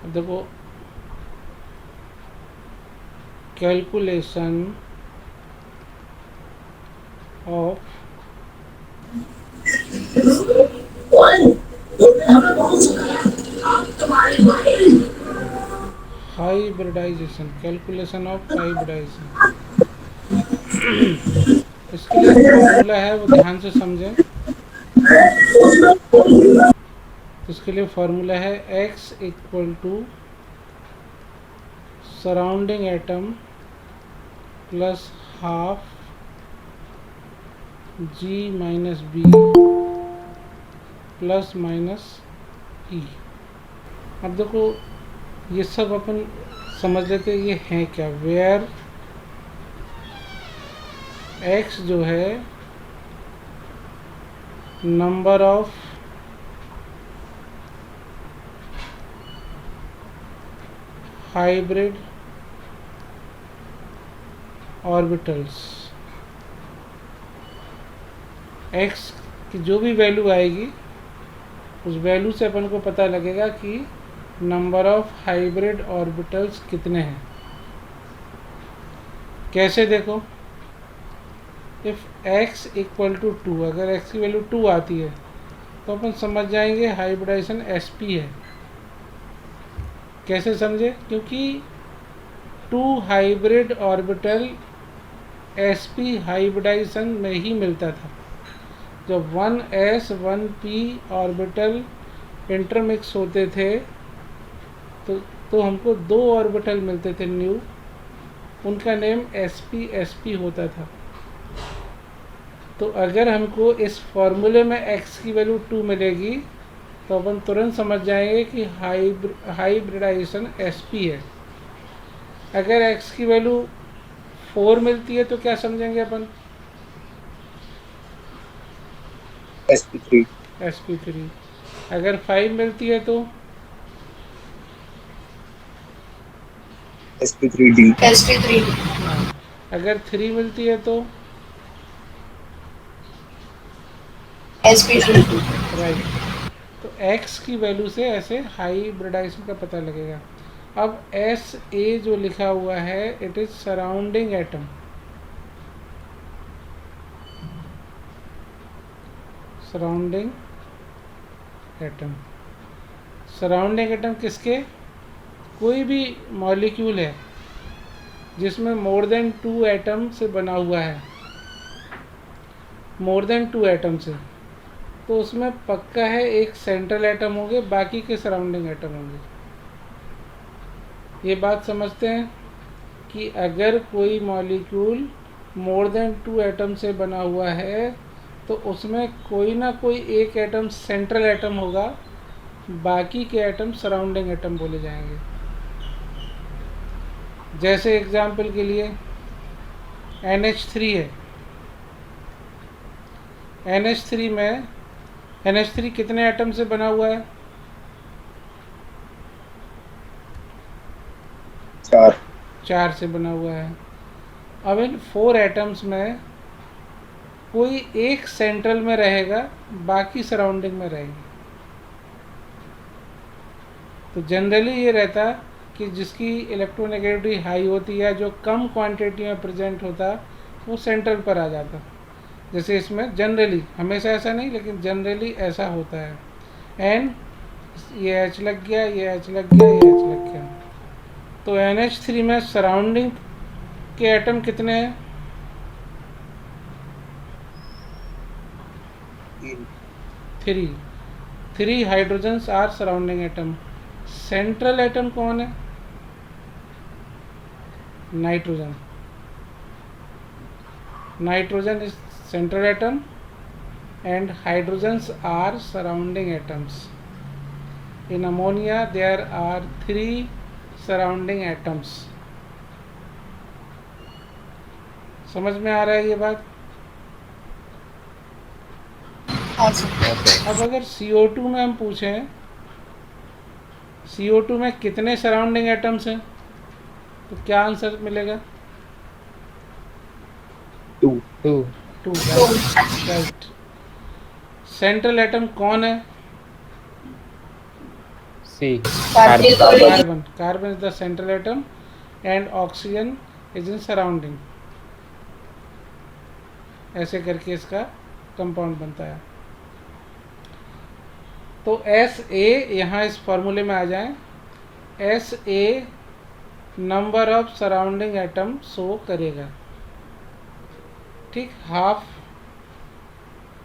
अब देखो, calculation of hybridisation, calculation of hybridisation. इसके लिए फॉर्मूला है, वो ध्यान से समझें। तो इसके लिए फॉर्मूला है x equal to surrounding atom plus half g minus B plus minus E. अब देखो, ये सब अपन समझ लेते ये हैं क्या। वेयर x जो है number of hybrid orbitals, x की जो भी वैल्यू आएगी उस वैल्यू से अपन को पता लगेगा कि नंबर ऑफ हाइब्रिड ऑर्बिटल्स कितने हैं। कैसे देखो, इफ़ x इक्वल टू 2, अगर x की वैल्यू 2 आती है तो अपन समझ जाएंगे हाइब्रिडाइजेशन sp है। कैसे समझे, क्योंकि 2 हाइब्रिड ऑर्बिटल sp हाइब्रिडाइजेशन में ही मिलता था। जब 1s 1p ऑर्बिटल इंटरमिक्स होते थे तो हमको 2 ऑर्बिटल मिलते थे न्यू, उनका नेम sp होता था। तो अगर हमको इस फॉर्मूले में x की वैल्यू 2 मिलेगी तो अपन तुरंत समझ जाएंगे कि हाइब्रिडाइजेशन sp है। अगर x की वैल्यू 4 मिलती है तो क्या समझेंगे अपन, sp3। अगर 5 मिलती है तो sp3d। अगर 3 मिलती है तो sp3d। राइट। तो x की वैल्यू से ऐसे हाइब्रिडाइजेशन का पता लगेगा। अब एस ए जो लिखा हुआ है it is surrounding atom. Surrounding atom, surrounding atom किसके, कोई भी मॉलिक्यूल है जिसमें मोर देन 2 एटम से बना हुआ है, मोर देन 2 एटम से, तो उसमें पक्का है एक सेंट्रल एटम होंगे, बाकी के सराउंडिंग एटम होंगे। ये बात समझते हैं कि अगर कोई मॉलिक्यूल मोर देन 2 एटम से बना हुआ है तो उसमें कोई ना कोई एक एटम सेंट्रल एटम होगा, बाकी के एटम सराउंडिंग एटम बोले जाएंगे। जैसे एग्जाम्पल के लिए NH3 है, NH3 में NH3 कितने एटम से बना हुआ है, 4 से बना हुआ है। अब इन 4 एटम्स में कोई एक सेंट्रल में रहेगा, बाकी सराउंडिंग में रहेगी। तो जनरली ये रहता कि जिसकी इलेक्ट्रोनेगेटिविटी हाई होती है, जो कम क्वांटिटी में प्रेजेंट होता, वो सेंट्रल पर आ जाता। जैसे इसमें जनरली, हमेशा ऐसा नहीं लेकिन जनरली ऐसा होता है। एन, ये H लग गया, ये H लग गया, ये H लग गया। तो NH3 में सराउंडिंग के एटम कितने हैं, 3 hydrogens are surrounding atom. Central atom कौन है, nitrogen. Nitrogen is central atom and hydrogens are surrounding atoms. In ammonia there are 3 surrounding atoms. समझ में आ रहा है ये बात। अब अगर CO2 में हम पूछें CO2 में कितने सराउंडिंग एटम्स हैं तो क्या आंसर मिलेगा, 2 राइट। सेंट्रल एटम कौन है, C. Carbon. Carbon is the central atom and oxygen is in surrounding. ऐसे करके इसका कंपाउंड बनता है। तो एस ए यहाँ इस फॉर्मूले में आ जाए। S A number of surrounding atom show करेगा, ठीक। हाफ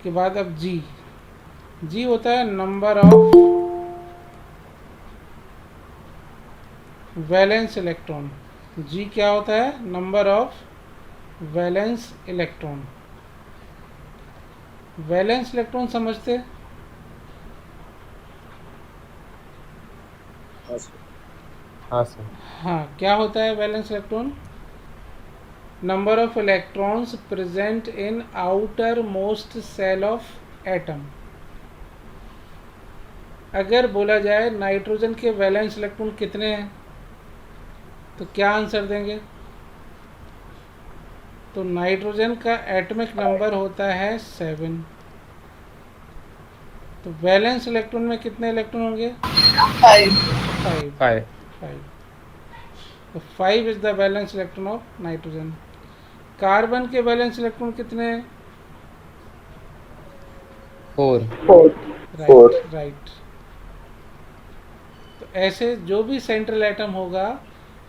के बाद अब जी, जी होता है number of valence electron. G क्या होता है? Number of valence electron. Valence electron समझते? हाँ सर। हाँ, क्या होता है valence electron? Number of electrons present in outer most shell of atom. अगर बोला जाए नाइट्रोजन के वैलेंस इलेक्ट्रॉन कितने हैं, तो क्या आंसर देंगे? तो नाइट्रोजन का एटॉमिक नंबर होता है 7। तो वैलेंस इलेक्ट्रॉन में कितने इलेक्ट्रॉन होंगे? 5। 5. तो 5 is the valence electron of nitrogen. Carbon के वैलेंस इलेक्ट्रॉन कितने हैं? 4. राइट। तो ऐसे जो भी सेंट्रल एटम होगा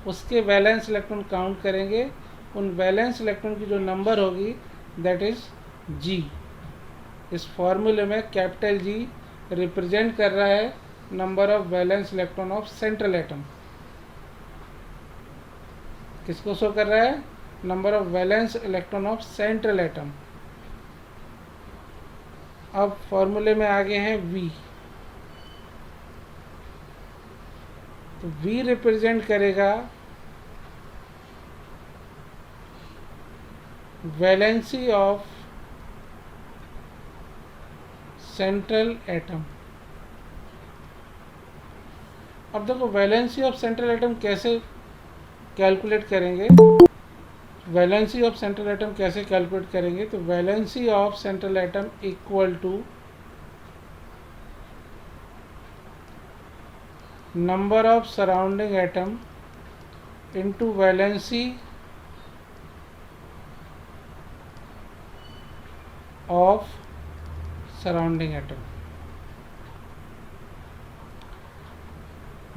उसके वैलेंस इलेक्ट्रॉन काउंट करेंगे। उन वैलेंस इलेक्ट्रॉन की जो नंबर होगी दैट इज जी। इस फॉर्मूले में कैपिटल जी रिप्रेजेंट कर रहा है number of valence electron of central atom. किसको शो कर रहा है? Number of valence electron of central atom. अब फॉर्मूले में आगे हैं V। तो V रिप्रेजेंट करेगा वैलेंसी ऑफ सेंट्रल एटम। अब देखो वैलेंसी ऑफ सेंट्रल एटम कैसे कैलकुलेट करेंगे। वैलेंसी ऑफ सेंट्रल एटम कैसे कैलकुलेट करेंगे? तो valency of central atom equal to number of surrounding atom into valency of surrounding atom.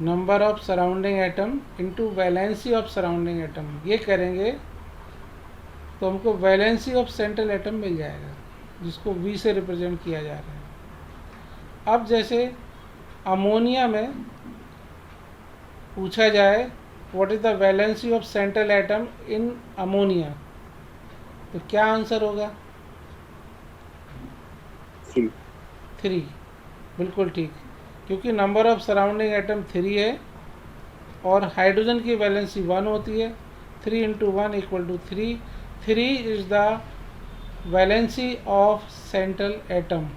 Number of surrounding atom into valency of surrounding atom, ये करेंगे तो हमको valency of central atom मिल जाएगा, जिसको V से रिप्रेजेंट किया जा रहा है। अब जैसे अमोनिया में पूछा जाए what is the valency of central atom in ammonia, तो क्या आंसर होगा? 3। बिल्कुल ठीक, क्योंकि नंबर ऑफ सराउंडिंग एटम 3 है और हाइड्रोजन की वैलेंसी 1 होती है। 3 into 1 equal to 3। 3 is the valency of central atom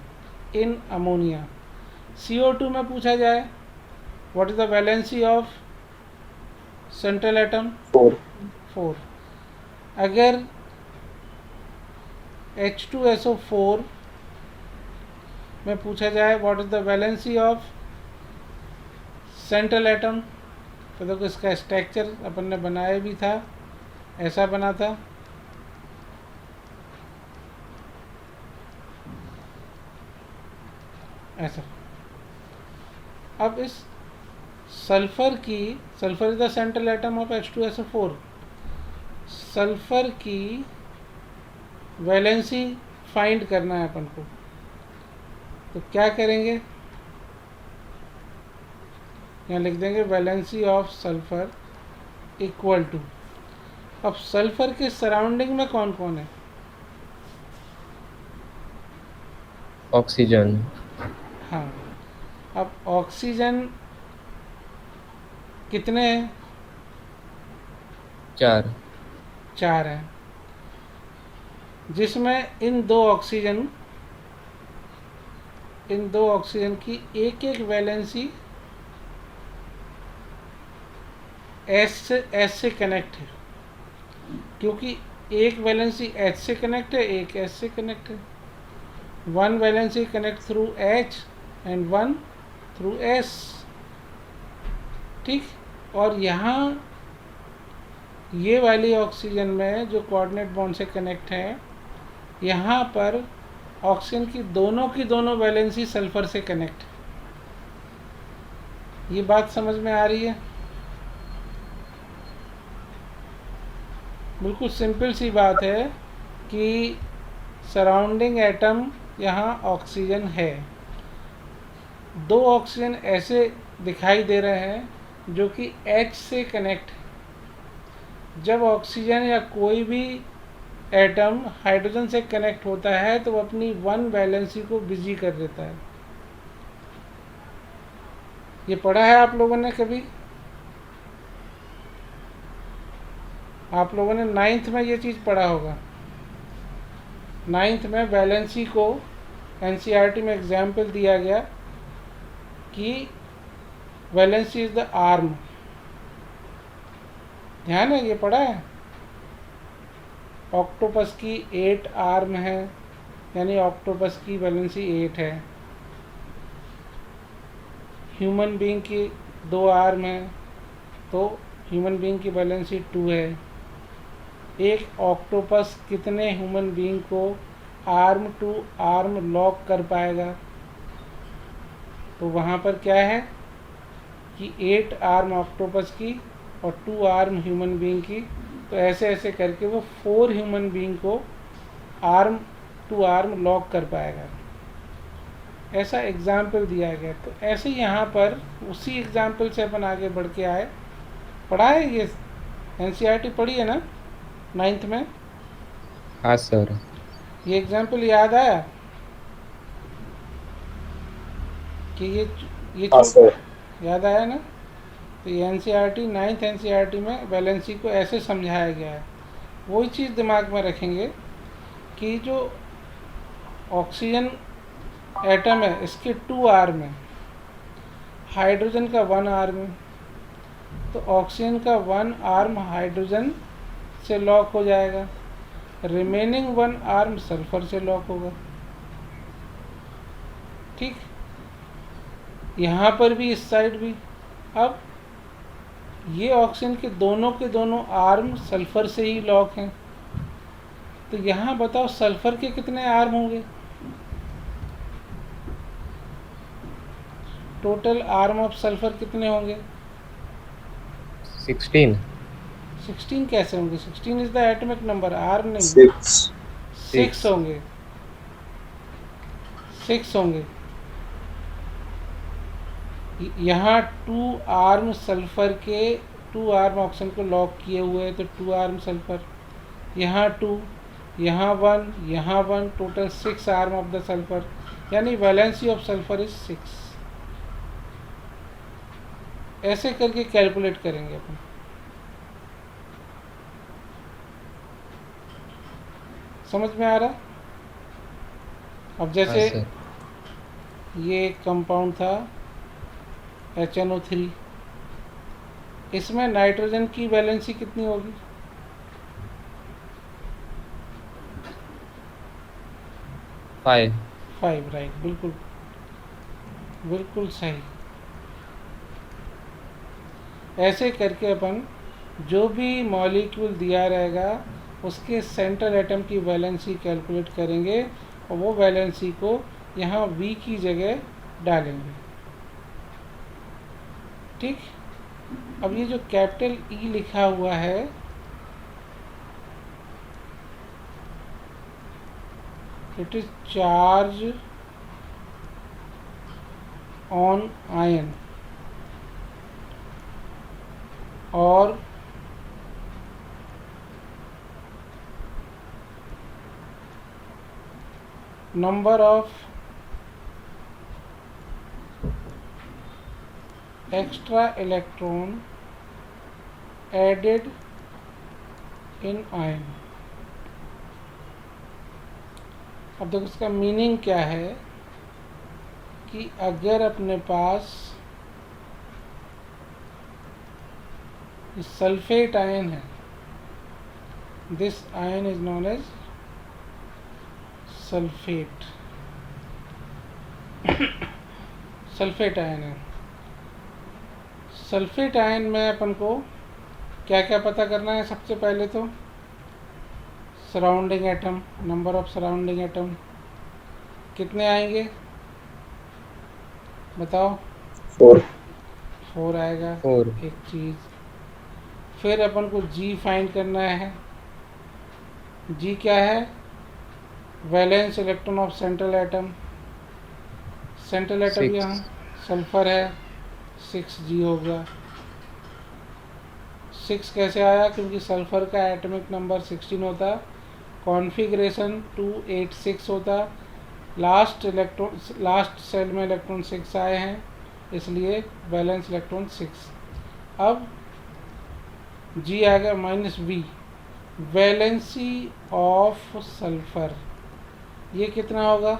in ammonia. CO2 में पूछा जाए what is the valency of central atom? 4। अगर H2SO4 में पूछा जाए what is the valency of central atom, तो देखो इसका स्ट्रक्चर अपन ने बनाया भी था, ऐसा बना था। ऐसा। अब इस sulphur is the central atom of H2SO4। Sulphur की वैलेंसी फाइंड करना है अपन को, तो क्या करेंगे? यहाँ लिख देंगे valency of sulphur equal to. अब सल्फर के सराउंडिंग में कौन कौन है? ऑक्सीजन। हाँ, अब ऑक्सीजन कितने हैं? 4. 4 हैं, जिसमें इन दो ऑक्सीजन की एक एक वैलेंसी एस से कनेक्ट है, क्योंकि एक वैलेंसी H से कनेक्ट है, एक S से कनेक्ट है। 1 valency connect through H and 1 through S। ठीक। और यहाँ ये वाली ऑक्सीजन में जो कोऑर्डिनेट बॉन्ड से कनेक्ट है, यहाँ पर ऑक्सीजन की दोनों वैलेंसी सल्फर से कनेक्ट है। ये बात समझ में आ रही है? बिल्कुल सिंपल सी बात है कि सराउंडिंग एटम यहाँ ऑक्सीजन है। दो ऑक्सीजन ऐसे दिखाई दे रहे हैं जो कि H से कनेक्ट है। जब ऑक्सीजन या कोई भी एटम हाइड्रोजन से कनेक्ट होता है तो वो अपनी वन वैलेंसी को बिजी कर देता है। ये पढ़ा है आप लोगों ने कभी? आप लोगों ने 9th में ये चीज़ पढ़ा होगा। 9th में वैलेंसी को NCERT में एग्जाम्पल दिया गया कि वैलेंसी इज द आर्म। ध्यान है, ये पढ़ा है। ऑक्टोपस की 8 आर्म है, यानी ऑक्टोपस की वैलेंसी 8 है। ह्यूमन बीइंग की 2 आर्म है, तो ह्यूमन बीइंग की वैलेंसी 2 है। एक ऑक्टोपस कितने ह्यूमन बीइंग को आर्म टू आर्म लॉक कर पाएगा? तो वहाँ पर क्या है कि 8 आर्म ऑक्टोपस की और 2 आर्म ह्यूमन बीइंग की, तो ऐसे ऐसे करके वो 4 ह्यूमन बीइंग को आर्म टू आर्म लॉक कर पाएगा। ऐसा एग्जाम्पल दिया गया। तो ऐसे यहाँ पर उसी एग्जाम्पल से अपन आगे बढ़ के आए। पढ़ा है ये? NCERT पढ़ी है ना 9th में? हाँ सर। ये एग्जाम्पल याद आया कि ये हाँ सर। याद आया ना? तो ये NCERT 9th NCERT में वैलेंसी को ऐसे समझाया गया है। वही चीज़ दिमाग में रखेंगे कि जो ऑक्सीजन एटम है इसके 2 आर्म है, हाइड्रोजन का 1 आर्म है। तो ऑक्सीजन का 1 आर्म हाइड्रोजन से लॉक हो जाएगा, रिमेनिंग 1 आर्म सल्फर से लॉक होगा। ठीक, यहाँ पर भी, इस साइड भी। अब ये ऑक्सीजन के दोनों आर्म सल्फर से ही लॉक हैं। तो यहाँ बताओ सल्फर के कितने आर्म होंगे? टोटल आर्म ऑफ सल्फर कितने होंगे? 16। 16 कैसे होंगे? 16 is the atomic number, arm नहीं। 6 होंगे, 6 होंगे। यहाँ 2 आर्म सल्फर के, 2 आर्म ऑक्सीजन को लॉक किए हुए हैं, तो 2 आर्म सल्फर। यहाँ 2, यहाँ 1, यहाँ 1, total 6 arm of the sulphur, यानी वैलेंसी ऑफ सल्फर इज 6। ऐसे करके कैलकुलेट करेंगे अपन। समझ में आ रहा? अब जैसे हाँ ये एक कंपाउंड था HNO3, इसमें नाइट्रोजन की वैलेंसी कितनी होगी? 5, राइट, बिल्कुल बिल्कुल सही। ऐसे करके अपन जो भी मॉलिक्यूल दिया रहेगा उसके सेंट्रल एटम की वैलेंसी कैलकुलेट करेंगे और वो वैलेंसी को यहाँ V की जगह डालेंगे। ठीक। अब ये जो कैपिटल E लिखा हुआ है, it is charge on ion, और number of extra electron added in ion। अब देखो इसका मीनिंग क्या है कि अगर अपने पास सल्फेट आयन है, this ion is known as sulphate, sulphate ion है। सल्फेट आयन में अपन को क्या क्या पता करना है? सबसे पहले तो surrounding atom, number of surrounding atom कितने आएंगे बताओ? 4। 4 आएगा 4 एक चीज़। फिर अपन को जी फाइंड करना है। जी क्या है? Valence electron of central atom. Central atom 6 यहाँ सल्फर है, 6G होगा। 6 कैसे आया? क्योंकि सल्फर का एटॉमिक नंबर 16 होता, कॉन्फ़िगरेशन 286 होता, लास्ट सेल में इलेक्ट्रॉन 6 आए हैं, इसलिए बैलेंस इलेक्ट्रॉन 6। अब जी आएगा -V, वैलेंसी ऑफ सल्फर, ये कितना होगा?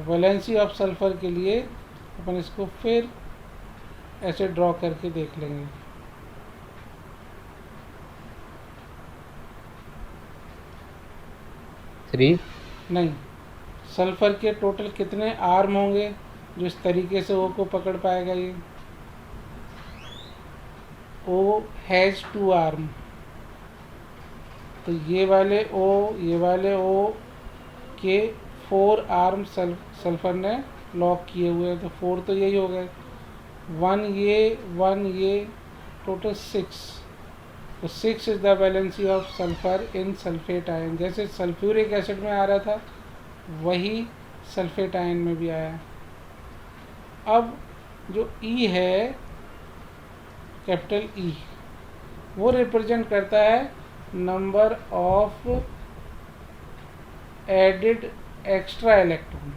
वैलेंसी ऑफ सल्फर के लिए अपन इसको फिर ऐसे ड्रॉ करके देख लेंगे। नहीं, सल्फर के टोटल कितने आर्म होंगे जो इस तरीके से ओ को पकड़ पाएगा? ये ओ हैज़ 2 आर्म, तो ये वाले ओ के 4 आर्म सल्फर ने लॉक किए हुए हैं, तो 4 तो यही हो गए, 1 ये टोटल 6। तो 6 is the valency of sulphur in sulphate ion. जैसे सल्फ्यूरिक एसिड में आ रहा था वही सल्फेट आयन में भी आया। अब जो ई है, कैपिटल ई, वो रिप्रेजेंट करता है number of added extra electron.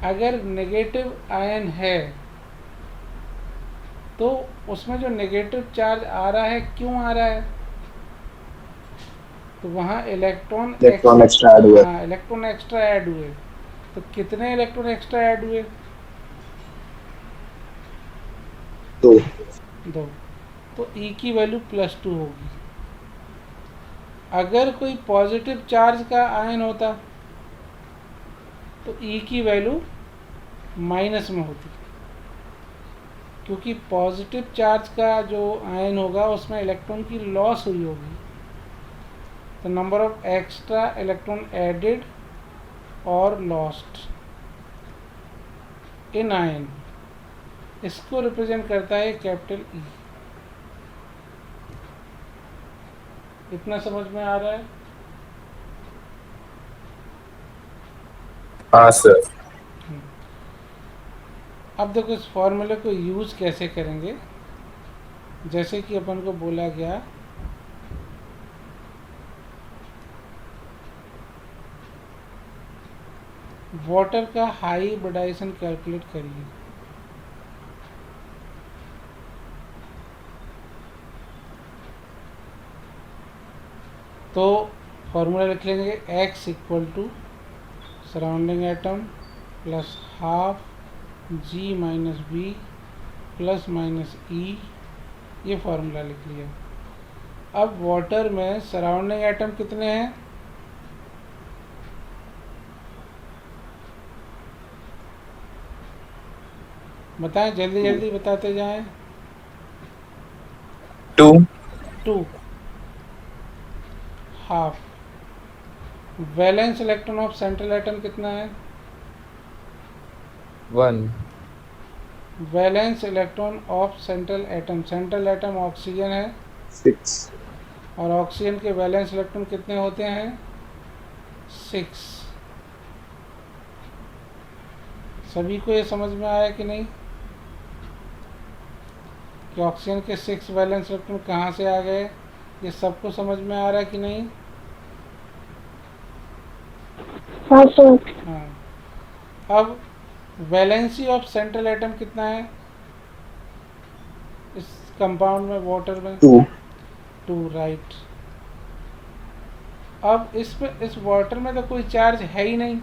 अगर नेगेटिव आयन है तो उसमें जो नेगेटिव चार्ज आ रहा है, क्यों आ रहा है? तो वहाँ इलेक्ट्रॉन एक्स्ट्रा ऐड हुए। हाँ, इलेक्ट्रॉन एक्स्ट्रा ऐड हुए। तो कितने इलेक्ट्रॉन एक्स्ट्रा ऐड हुए? 2। तो ई की वैल्यू +2 होगी। अगर कोई पॉजिटिव चार्ज का आयन होता तो ई की वैल्यू माइनस में होती, क्योंकि पॉजिटिव चार्ज का जो आयन होगा उसमें इलेक्ट्रॉन की लॉस हुई होगी। तो number of extra electron added और लॉस्ट इन आयन, इसको रिप्रेजेंट करता है कैपिटल ई। इतना समझ में आ रहा है? हाँ सर। अब देखो इस फॉर्मूले को यूज़ कैसे करेंगे। जैसे कि अपन को बोला गया वाटर का हाइब्रिडाइजेशन कैलकुलेट करिए। तो फॉर्मूला लिख लेंगे x = surrounding atom plus half G - B plus minus E, ये फार्मूला लिख लिया। अब वाटर में सराउंडिंग एटम कितने हैं? बताएं, जल्दी जल्दी बताते जाएं। 2। Half. Valence electron of central atom कितना है? 1 valence electron of central atom oxygen है 6। और ऑक्सीजन के वैलेंस इलेक्ट्रॉन कितने होते हैं? 6। सभी को ये समझ में आया कि नहीं कि ऑक्सीजन के 6 वैलेंस इलेक्ट्रॉन कहाँ से आ गए? ये सबको समझ में आ रहा है कि नहीं? हाँ सर। हाँ। अब वैलेंसी ऑफ सेंट्रल एटम कितना है इस कंपाउंड में, वाटर में? 2, राइट। अब इस वाटर में तो कोई चार्ज है ही नहीं।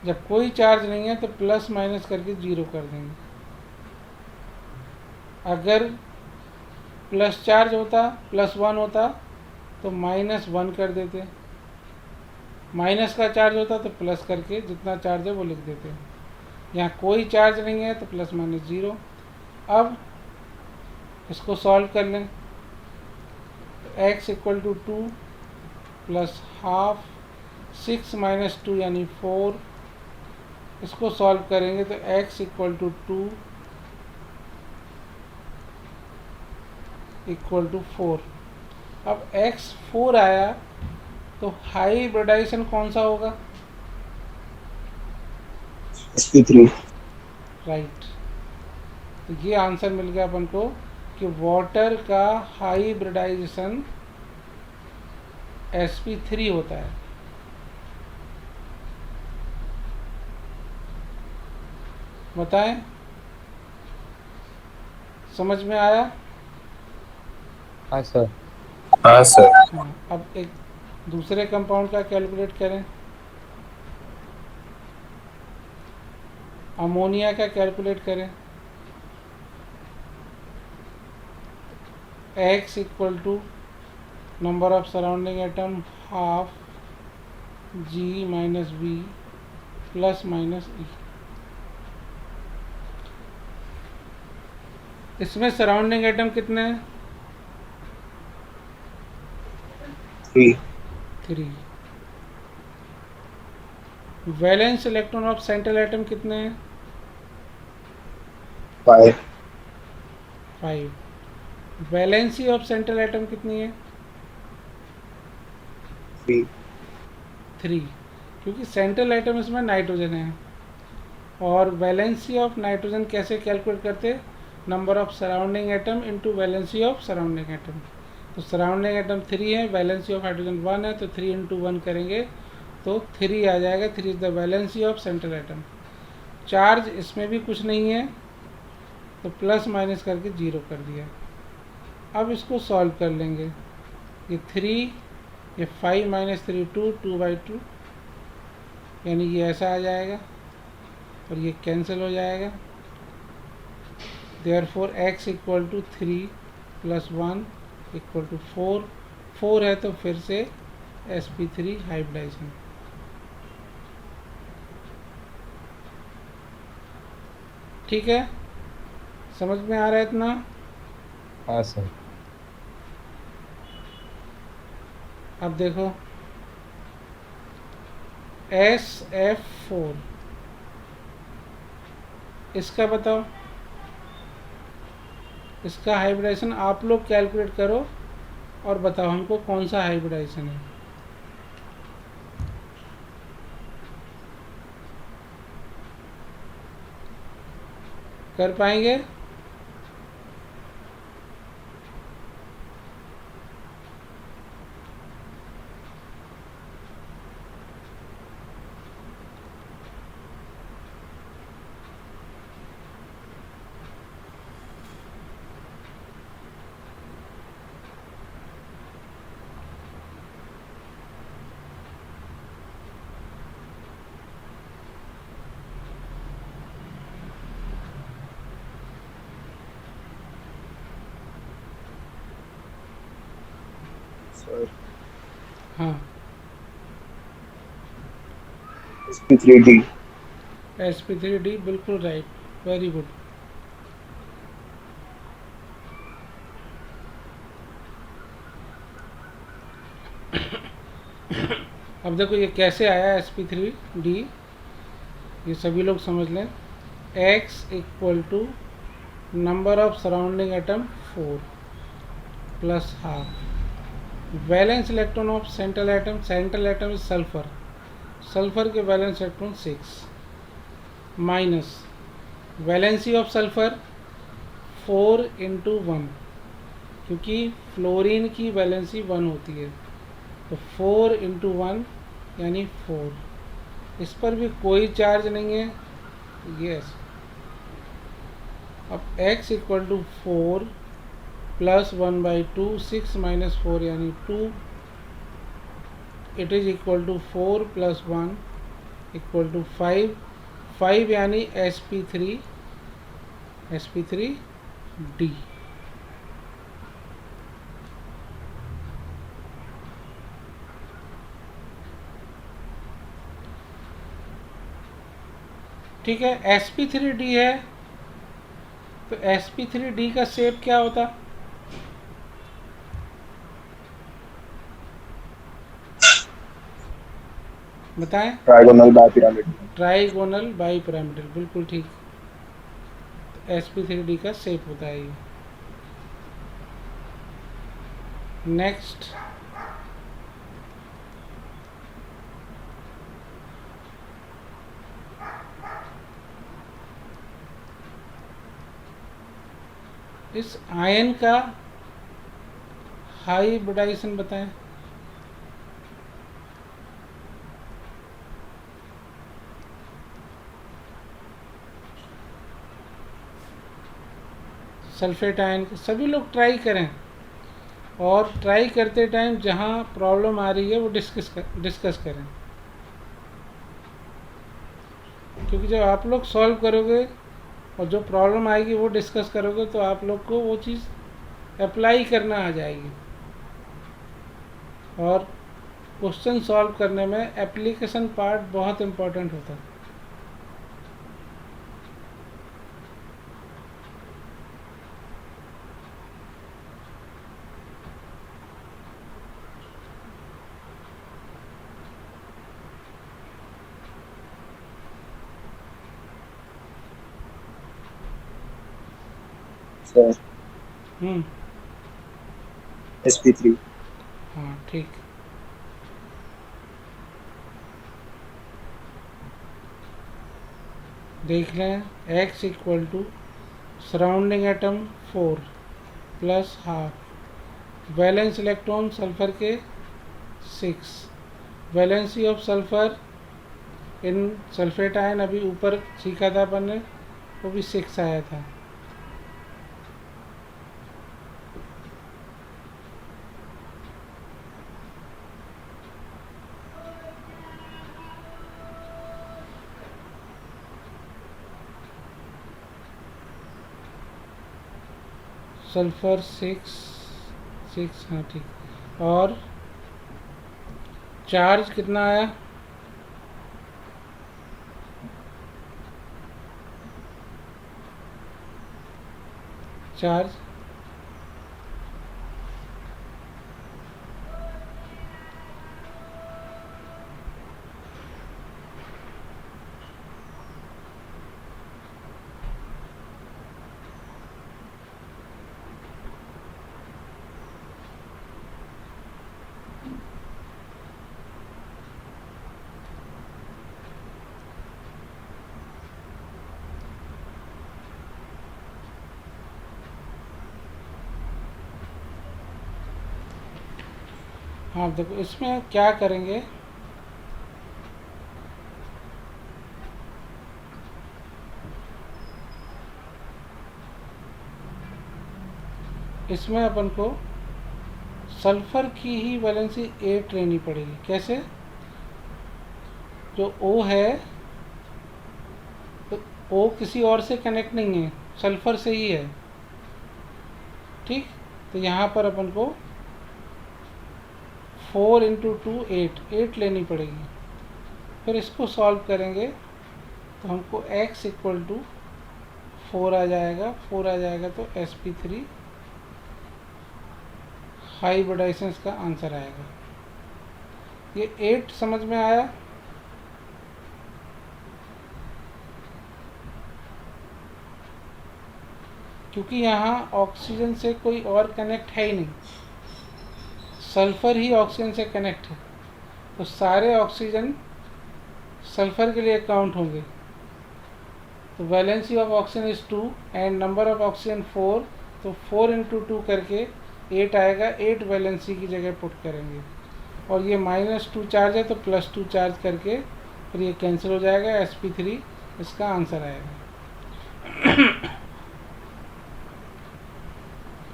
जब कोई चार्ज नहीं है तो प्लस माइनस करके 0 कर देंगे। अगर प्लस चार्ज होता, +1 होता, तो -1 कर देते, माइनस का चार्ज होता तो प्लस करके जितना चार्ज है वो लिख देते हैं। यहाँ कोई चार्ज नहीं है तो प्लस माइनस 0। अब इसको सॉल्व कर लें तो x equal to 2 plus half 6 minus 2 यानी 4। इसको सॉल्व करेंगे तो x equal to 2 equal to 4। अब x 4 आया तो हाइब्रिडाइजेशन कौन सा होगा? sp3। राइट। तो ये आंसर मिल गया अपन को कि वाटर का हाइब्रिडाइजेशन sp3 होता है। बताएं, समझ में आया? हाँ सर। हाँ सर। हाँ, अब एक दूसरे कंपाउंड का कैलकुलेट करें। अमोनिया का कैलकुलेट करें। x equal to number of surrounding atom half g minus b plus minus e। इसमें सराउंडिंग एटम कितने हैं? 3। Valence electron of central atom कितने हैं? 5। वैलेंसी ऑफ सेंट्रल एटम कितनी है? 3, क्योंकि सेंट्रल एटम इसमें नाइट्रोजन है। और वैलेंसी ऑफ नाइट्रोजन कैसे कैलकुलेट करते? Number of surrounding atom into valency of surrounding atom. तो सराउंडिंग एटम 3 है, वैलेंसी ऑफ हाइड्रोजन 1 है, तो 3 इंटू 1 करेंगे तो 3 आ जाएगा। 3 is the valency of central atom. Charge इसमें भी कुछ नहीं है तो प्लस माइनस करके 0 कर दिया। अब इसको सॉल्व कर लेंगे। ये 3, ये 5 माइनस 3 2/2, यानी ये ऐसा आ जाएगा और ये कैंसिल हो जाएगा। Therefore x equal to 3 plus 1 equal to 4। 4 है तो फिर से sp3 हाइब्रिडाइजेशन। ठीक है, समझ में आ रहा है इतना? हाँ सर। अब देखो SF4, इसका बताओ, इसका हाइब्रिडाइजेशन आप लोग कैलकुलेट करो और बताओ हमको कौन सा हाइब्रिडाइजेशन है। कर पाएंगे? सर हाँ, sp3d। sp3d बिल्कुल राइट, वेरी गुड। अब देखो ये कैसे आया sp3d, ये सभी लोग समझ लें। x equal to number of surrounding atom 4 plus half valence electron of central atom. Central atom is sulphur, sulphur के valence electron 6 minus valency of sulphur 4 into 1, क्योंकि फ्लोरीन की वैलेंसी 1 होती है तो 4 इंटू 1 यानी 4। इस पर भी कोई चार्ज नहीं है, यस। अब x equal to 4 plus 1/2, 6 minus 4 यानी 2। It is equal to 4 plus 1 equal to 5। 5 यानी sp3d। ठीक है, sp3d है, तो sp3d का शेप क्या होता? बताएं। ट्राइगोनल बाइपिरामिड। ट्राइगोनल बाइपिरामिडल, बिल्कुल ठीक। sp3d का शेप होता है ये। नेक्स्ट, इस आयन का हाइब्रिडाइजेशन बताएं। सल्फेट आयन का सभी लोग ट्राई करें, और ट्राई करते टाइम जहाँ प्रॉब्लम आ रही है वो डिस्कस करें, क्योंकि जब आप लोग सॉल्व करोगे और जो प्रॉब्लम आएगी वो डिस्कस करोगे तो आप लोग को वो चीज़ अप्लाई करना आ जाएगी, और क्वेश्चन सॉल्व करने में एप्लीकेशन पार्ट बहुत इम्पोर्टेंट होता है। Sir hmm, sp3। हाँ ठीक। देख लें, x equal to surrounding atom 4 plus half, valence electron sulphur के 6, valency of sulphur in sulphate ion अभी ऊपर सीखा था अपन ने, वो भी 6 आया था। सल्फर 6, हाँ ठीक। और चार्ज कितना आया? चार्ज हाँ देखो, इसमें क्या करेंगे, इसमें अपन को सल्फर की ही वैलेंसी 8 लेनी पड़ेगी। कैसे? जो O है, तो O किसी और से कनेक्ट नहीं है, सल्फर से ही है, ठीक। तो यहाँ पर अपन को 4 इंटू 2 8 लेनी पड़ेगी। फिर इसको सॉल्व करेंगे तो हमको x इक्वल टू 4 आ जाएगा, 4 आ जाएगा तो sp3 हाइब्रिडाइजेशन का आंसर आएगा। ये 8 समझ में आया? क्योंकि यहाँ ऑक्सीजन से कोई और कनेक्ट है ही नहीं, सल्फर ही ऑक्सीजन से कनेक्ट है, तो सारे ऑक्सीजन सल्फर के लिए काउंट होंगे। तो valency of oxygen is 2 and number of oxygen 4, तो 4 इंटू 2 करके 8 आएगा, 8 वैलेंसी की जगह पुट करेंगे, और ये -2 चार्ज है तो +2 चार्ज करके फिर ये कैंसिल हो जाएगा, sp3 इसका आंसर आएगा।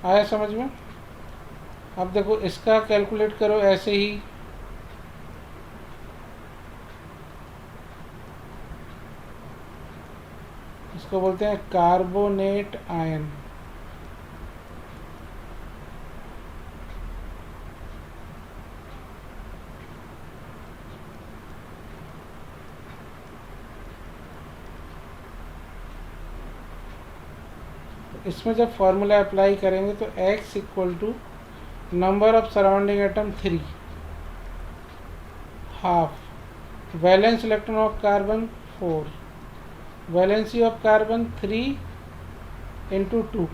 आया समझ में? अब देखो, इसका कैलकुलेट करो ऐसे ही, इसको बोलते हैं कार्बोनेट आयन। इसमें जब फॉर्मूला अप्लाई करेंगे तो x equal to number of surrounding atom 3, half valence electron of carbon 4, valency of carbon 3 into 2,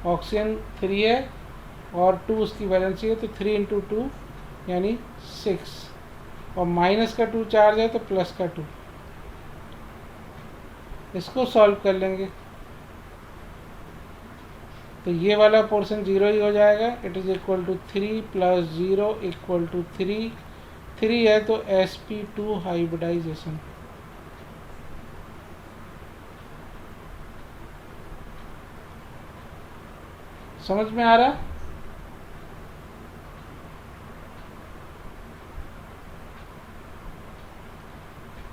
oxygen 3 है और 2 उसकी वैलेंसी है, तो 3 इंटू 2 यानी 6, और माइनस का 2 चार्ज है तो प्लस का 2। इसको सॉल्व कर लेंगे तो ये वाला पोर्शन 0 ही हो जाएगा। It is equal to 3 plus 0 equal to 3, 3 है तो sp2 हाइब्रिडाइजेशन। समझ में आ रहा?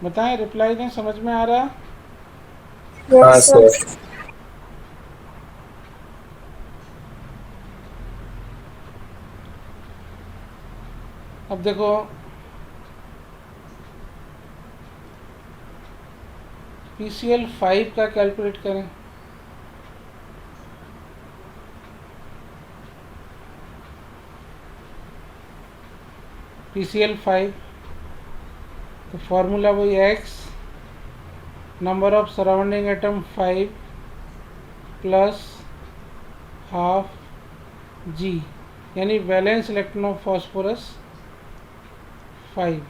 बताएं, रिप्लाई दें, समझ में आ रहा? हाँ सर। अब देखो PCl 5 का कैलकुलेट करें। PCl 5 तो फॉर्मूला वही x number of surrounding atom 5 plus half g, यानी valence electron of phosphorus 5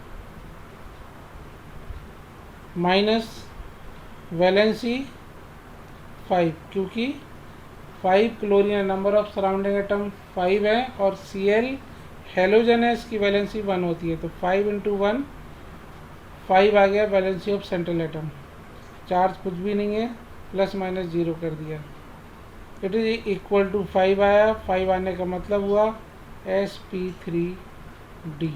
minus valency 5, क्योंकि 5 chlorine number of surrounding atom 5 है और Cl हेलोजन है, इसकी वैलेंसी 1 होती है, तो 5 इंटू 1 5 आ गया valency of central atom. Charge कुछ भी नहीं है, प्लस माइनस 0 कर दिया। इट इज इक्वल टू 5 आया। 5 आने का मतलब हुआ sp3d।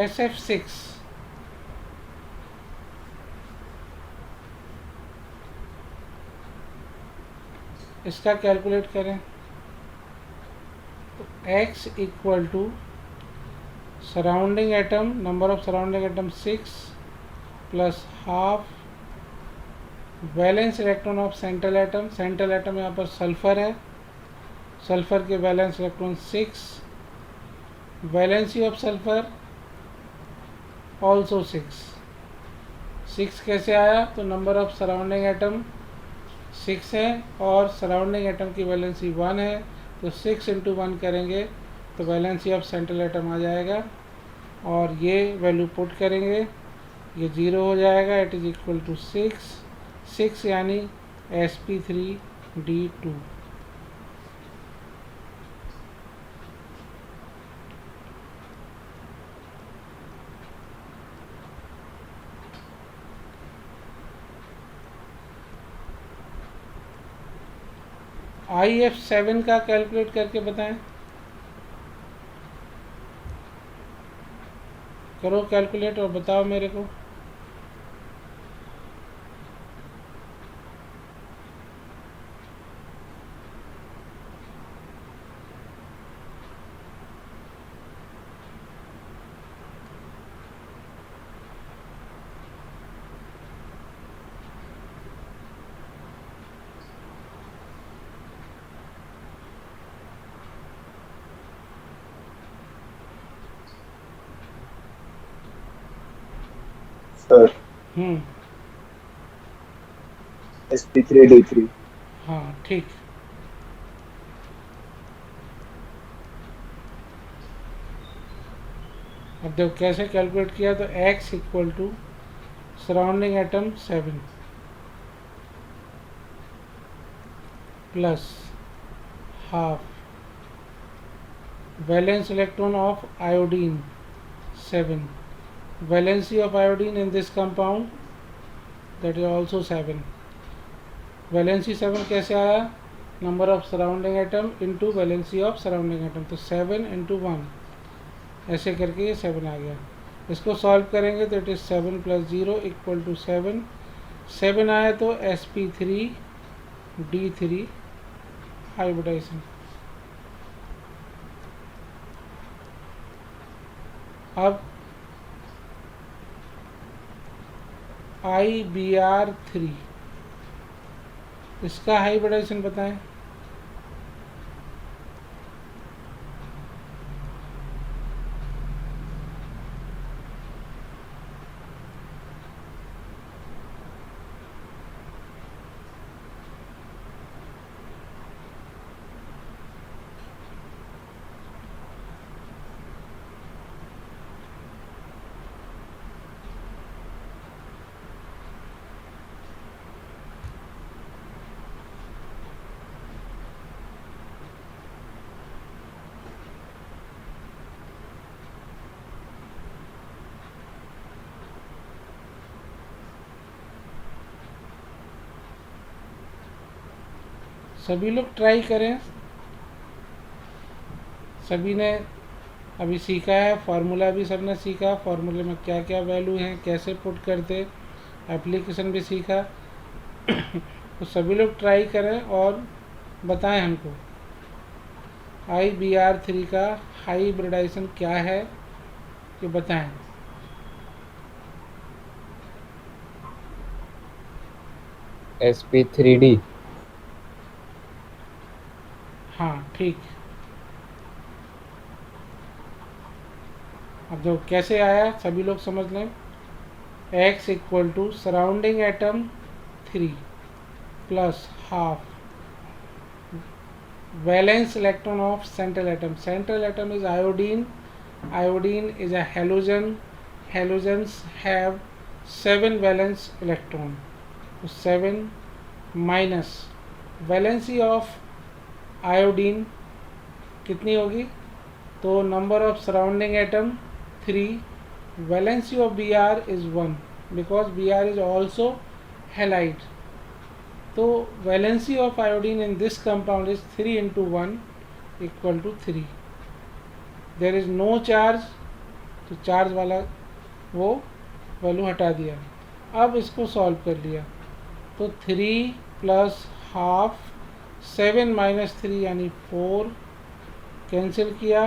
SF6 इसका कैलकुलेट करें तो x equal to surrounding atom number of surrounding atom 6 plus half valence electron of central atom. Central atom यहाँ पर सल्फर है, सल्फर के valence electron 6, valency of sulphur also 6 कैसे आया? तो नंबर ऑफ सराउंडिंग एटम 6 है और सराउंडिंग एटम की वैलेंसी 1 है, तो 6 इंटू 1 करेंगे तो वैलेंसी ऑफ सेंट्रल एटम आ जाएगा और ये वैल्यू पुट करेंगे, ये 0 हो जाएगा। इट इज़ इक्वल टू 6 यानी sp3d2। IF7 का कैलकुलेट करके बताएं। करो कैलकुलेट और बताओ मेरे को। Sir sp3d3। हाँ ठीक। अब देखो कैसे कैलकुलेट किया, तो x equal to surrounding atom 7 plus half valence electron of iodine 7, valency of iodine in this compound that is also 7। valency 7 कैसे आया? Number of surrounding atom into valency of surrounding atom, तो 7 into 1 ऐसे करके ये 7 आ गया। इसको solve करेंगे तो it is 7 plus 0 equal to 7 आया तो sp3d3 हाइब्रिडाइजेशन। अब IBr3 इसका हाइब्रिडाइजेशन बताएं। सभी लोग ट्राई करें। सभी ने अभी सीखा है, फार्मूला भी सबने सीखा, फार्मूले में क्या क्या वैल्यू हैं, कैसे पुट करते, एप्लीकेशन भी सीखा। तो सभी लोग ट्राई करें और बताएं हमको IBr3 का हाइब्रिडाइजेशन क्या है, ये बताएं। sp3d। हाँ ठीक। अब जो कैसे आया सभी लोग समझ लें। x equal to surrounding atom 3 plus half valence electron of central atom. Central atom is iodine, iodine is a halogen, halogens have 7 valence electron. तो 7 माइनस वैलेंसी ऑफ आयोडीन कितनी होगी, तो number of surrounding atom 3, valency of Br is 1 because Br is also halide. तो valency of iodine in this compound is 3 into 1 equal to 3। There is no charge, तो charge वाला वो value हटा दिया। अब इसको सॉल्व कर लिया तो 3 प्लस हाफ 7 माइनस 3 यानी 4 कैंसिल किया।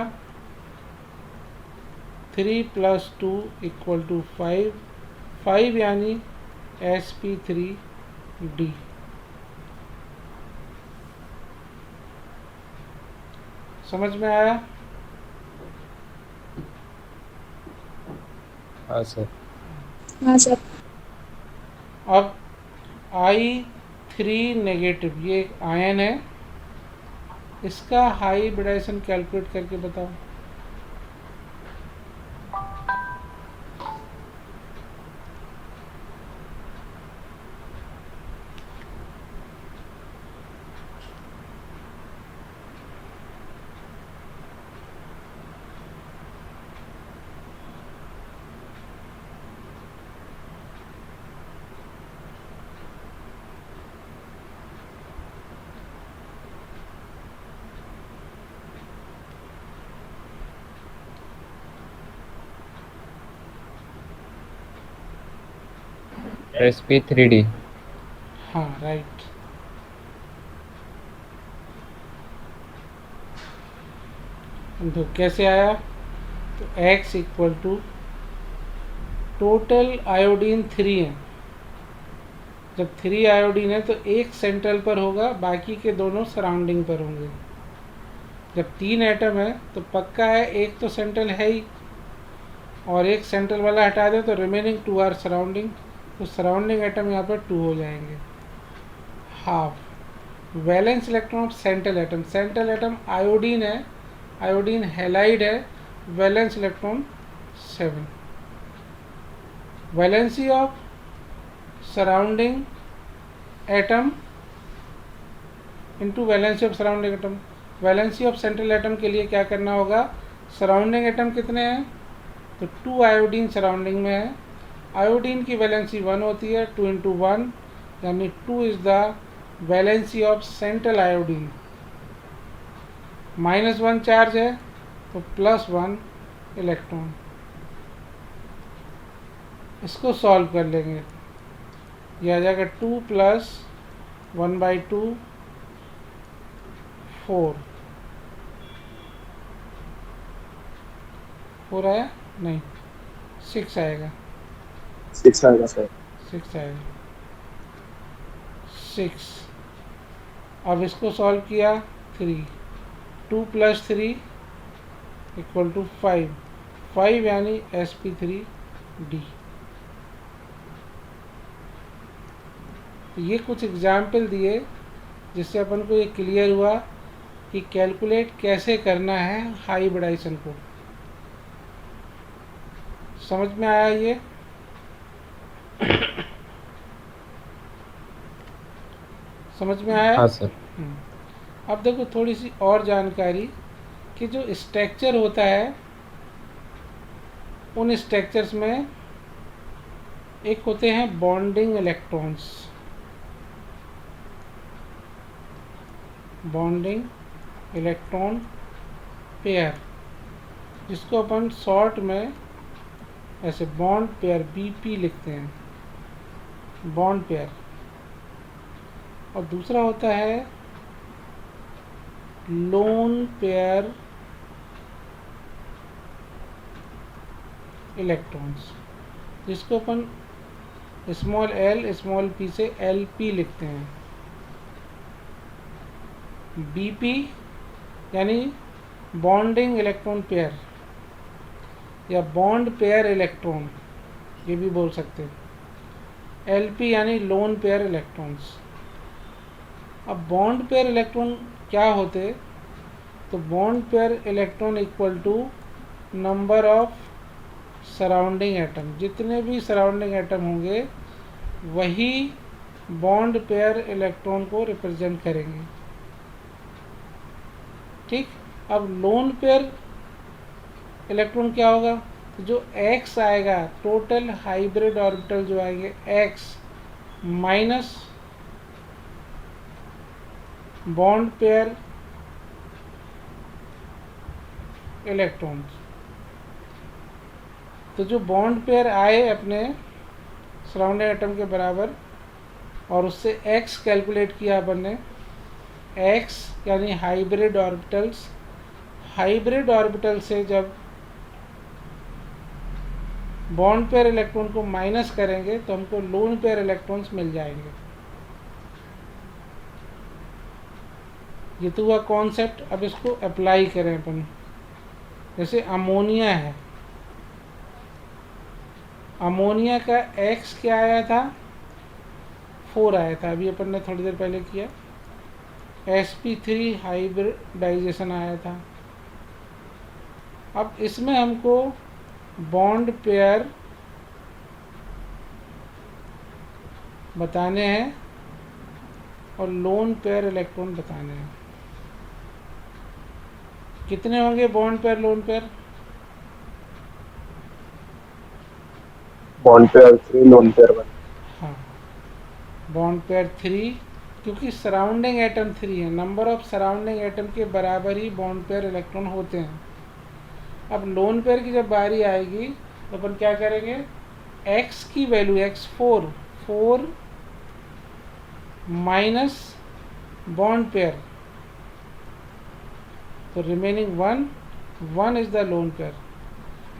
3 प्लस 2 इक्वल टू 5, 5 यानी sp3d। समझ में आया? हाँ सर। हाँ सर। अब I3 नेगेटिव, ये एक आयन है, इसका हाइब्रिडाइजेशन कैलकुलेट करके बताओ। sp3d। हाँ राइट। तो कैसे आया, तो x equal to total iodine 3 है। जब 3 आयोडीन है तो एक सेंट्रल पर होगा, बाकी के दोनों सराउंडिंग पर होंगे। जब 3 एटम है तो पक्का है एक तो सेंट्रल है ही, और एक सेंट्रल वाला हटा दे तो रिमेनिंग 2 आर सराउंडिंग, तो सराउंडिंग एटम यहाँ पर 2 हो जाएंगे। Half valence electron of central atom, central atom iodine है, आयोडीन हैलाइड है, valence electron 7। Valency of surrounding atom into valency of surrounding atom. Valency of central atom के लिए क्या करना होगा, सराउंडिंग एटम कितने हैं, तो 2 आयोडीन सराउंडिंग में है। आयोडीन की वैलेंसी 1 होती है, 2 into 1 यानी 2 is the valency of central iodine. -1 charge है तो +1 इलेक्ट्रॉन। इसको सॉल्व कर लेंगे, यह आ जाएगा 2 + 1/2 4 आया। नहीं, 6 आएगा, 6 आएगा सर। 6 आएगा, 6। अब इसको सॉल्व किया, 3, 2 + 3 = 5, 5 यानी sp3d। तो ये कुछ एग्जाम्पल दिए जिससे अपन को ये क्लियर हुआ कि कैलकुलेट कैसे करना है हाइब्रिडाइजेशन को। समझ में आया ये? समझ में आया? हाँ सर। अब देखो थोड़ी सी और जानकारी कि जो स्ट्रक्चर होता है उन स्ट्रक्चर्स में एक होते हैं bonding electrons, bonding electron pair, जिसको अपन शॉर्ट में ऐसे बॉन्ड पेयर BP लिखते हैं, बॉन्ड पेयर। और दूसरा होता है लोन पेयर इलेक्ट्रॉन्स, जिसको अपन स्मॉल l स्मॉल p से LP लिखते हैं। BP यानी बॉन्डिंग इलेक्ट्रॉन पेयर या बॉन्ड पेयर इलेक्ट्रॉन, ये भी बोल सकते हैं। LP यानी लोन पेयर इलेक्ट्रॉन्स। अब बॉन्ड पेयर इलेक्ट्रॉन क्या होते? तो bond pair electron equal to number of surrounding atom, जितने भी सराउंडिंग एटम होंगे वही बॉन्ड पेयर इलेक्ट्रॉन को रिप्रेजेंट करेंगे। ठीक। अब लोन पेयर इलेक्ट्रॉन क्या होगा? तो जो X आएगा, टोटल हाइब्रिड ऑर्बिटल जो आएंगे X minus bond pair electrons. तो जो बॉन्ड पेयर आए अपने सराउंडिंग एटम के बराबर और उससे X कैलकुलेट किया अपन ने, X यानी हाइब्रिड ऑर्बिटल्स। हाइब्रिड ऑर्बिटल से जब बॉन्ड पेयर इलेक्ट्रॉन को माइनस करेंगे तो हमको लोन पेयर इलेक्ट्रॉन्स मिल जाएंगे। ये तो हुआ कॉन्सेप्ट। अब इसको अप्लाई करें अपन। जैसे अमोनिया है, अमोनिया का X क्या आया था? 4 आया था, अभी अपन ने थोड़ी देर पहले किया। sp3 हाइब्रिडाइजेशन आया था। अब इसमें हमको बॉन्ड पेयर बताने हैं और लोन पेयर इलेक्ट्रॉन बताने हैं। कितने होंगे bond pair lone pair? Bond pair 3, loan pair 1। हाँ, बॉन्ड पेयर 3, क्योंकि सराउंडिंग एटम 3 है, नंबर ऑफ सराउंडिंग एटम के बराबर ही बॉन्ड पेयर इलेक्ट्रॉन होते हैं। अब लोन पेयर की जब बारी आएगी तो अपन क्या करेंगे? X की value X 4 minus bond pair, तो remaining 1 is the lone pair.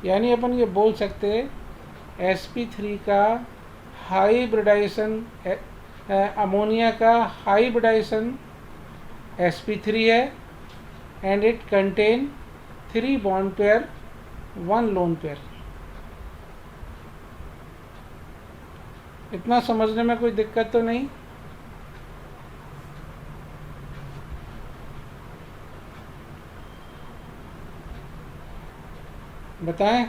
यानी अपन ये बोल सकते हैं sp3 का हाइब्रिडाइजेशन, अमोनिया का हाइब्रिडाइजेशन sp3 है and it contain 3 bond pair 1 lone pair. इतना समझने में कोई दिक्कत तो नहीं? बताएं।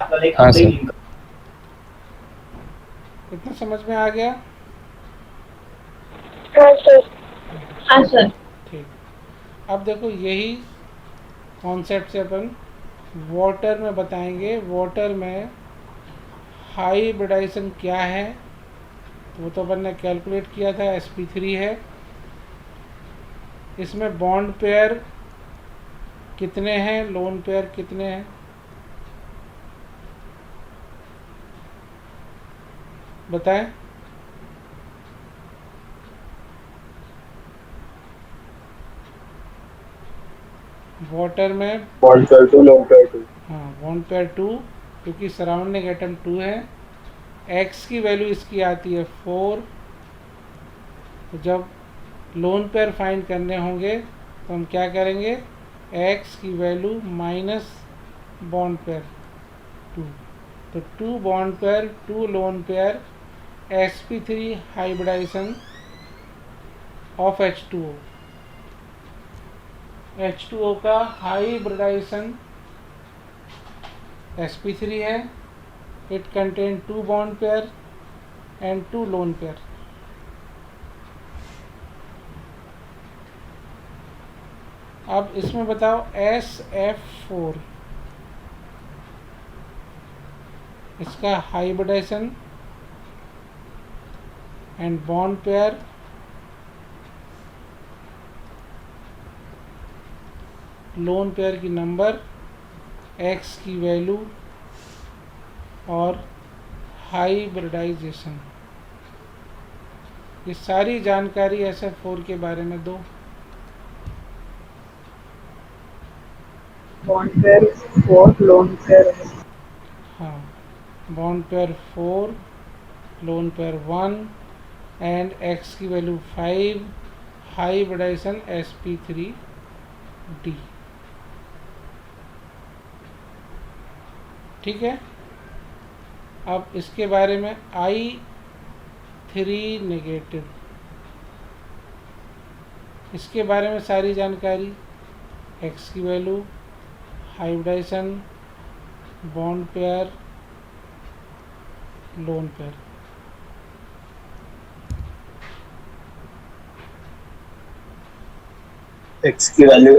हाँ सर। इतना समझ में आ गया? हाँ सर। हाँ सर। ठीक। अब देखो यही कॉन्सेप्ट से अपन वाटर में बताएंगे। वाटर में हाइब्रिडाइजेशन क्या है वो तो अपन ने कैलकुलेट किया था, sp3 है। इसमें बॉन्ड पेयर कितने हैं, लोन पेयर कितने हैं? बताएं। वाटर में बॉन्ड पेयर 2 लोन पेयर 2। हाँ बॉन्ड पेयर 2, क्योंकि सराउंडिंग एटम 2 है। x की वैल्यू इसकी आती है 4। तो जब लोन पेयर फाइंड करने होंगे तो हम क्या करेंगे, x की वैल्यू माइनस बॉन्ड पेयर 2। तो 2 bond pair 2 lone pair sp3 hybridisation of H2O। H2O का हाइब्रिडाइजेशन sp3 है। It contain 2 bond pair and 2 lone pair. अब इसमें बताओ SF4 इसका hybridisation and bond pair lone pair की नंबर, x की value और हाइब्रिडाइजेशन, ये सारी जानकारी SF4 के बारे में दो। Bond pair 4 lone pair. हाँ bond pair 4 lone pair 1 and x की वैल्यू 5, हाइब्रिडाइजेशन sp3d। ठीक है। अब इसके बारे में I3 नेगेटिव, इसके बारे में सारी जानकारी, x की value, hybridisation, bond pair, lone pair. x की वैल्यू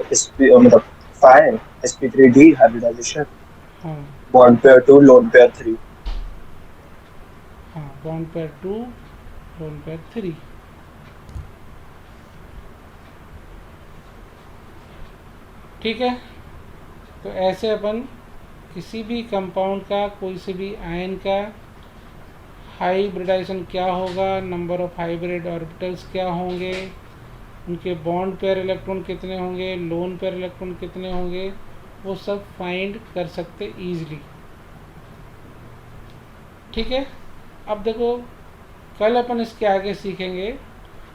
मतलब 5 sp3d हाइब्रिडाइजेशन, हाँ बॉन्ड पेयर 2 लोन पेयर 3। हाँ बॉन्ड पेयर 2 लोन पेयर 3। ठीक है। तो ऐसे अपन किसी भी कंपाउंड का, कोई से भी आयन का हाइब्रिडाइजेशन क्या होगा, नंबर ऑफ हाइब्रिड ऑर्बिटल्स क्या होंगे, उनके बॉन्ड पेयर इलेक्ट्रॉन कितने होंगे, लोन पेयर इलेक्ट्रॉन कितने होंगे, वो सब फाइंड कर सकते ईजिली। ठीक है। अब देखो कल अपन इसके आगे सीखेंगे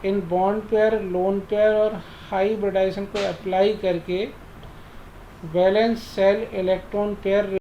in bond pair, lone pair और हाइब्रिडाइजेशन को अप्लाई करके वैलेंस शेल इलेक्ट्रॉन पेयर